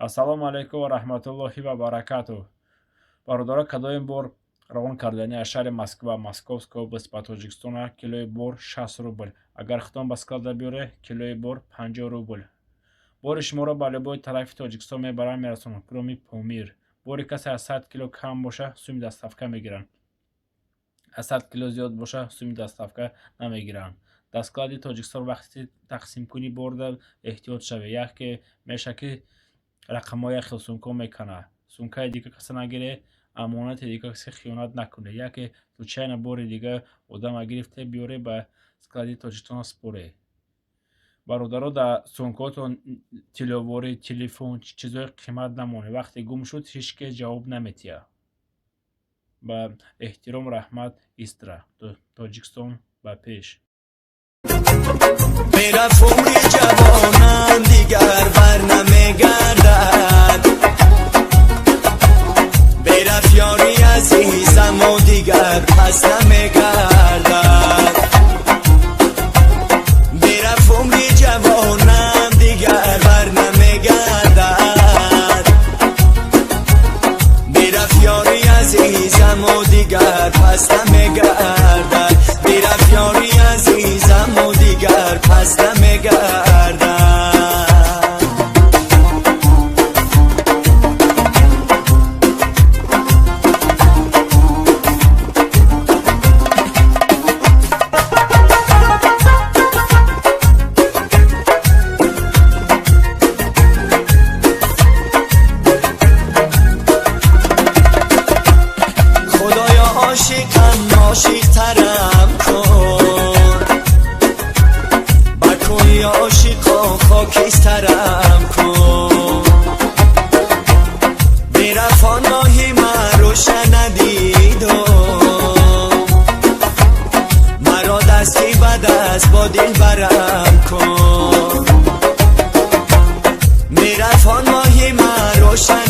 ассалому алайкум ва раҳматуллоҳи ва баракатуҳ. Бародаро кадоим бор равон кардани аз шаҳри Москва, Московская область ба Тоҷикистон килои бор 60 рубл. Агар хитон ба склада биёре, килои бор 50 рубл. Бори шуморо ба любой тарафи Тоҷикистон мебаранд, мерасонанд, кроми Помир. Бори касе аз 100 кило кам боша, суми доставка мегиранд. аз 100 кило зиёд боша, суми доставка намегиранд. дар склади Тоҷикистон вақти тақсимкунӣ борда эҳтиёт шавед. яке меша ки рақамҳои хел сумка мекана. Сумкаи дига каса нагире, амонати дига каси хиёнат накуне. яке случайно бори дига одама гирифте биёре ба склади Тоҷикистон споре. бародаро дар сумкаотон тиловори, телефон, чизои қимат намоне. вақте гум шуд, ҳеҷ кес ҷавоб наметия. ба эҳтиром, раҳмат, Истра. Тоҷикистон ба пеш. میرفت عمر جوانم دیگر بر نمیگردد میرفت یاری عزیزم و دیگر پس نمیگردد میرفت عمر جوانم دیگر بر نمیگردد میرفت یاری عزیزم و دیگر پس نمیگردد میرفت یاری عزیزم و دیگر پس نمیگردد خدایا عاشقم عاشق ترم کن بکوی عاشقا خاکسترم کن میرفت ماهی من روشن ندیدم مرا دستی به دست با دل برم کن میرفت ماهی من روشن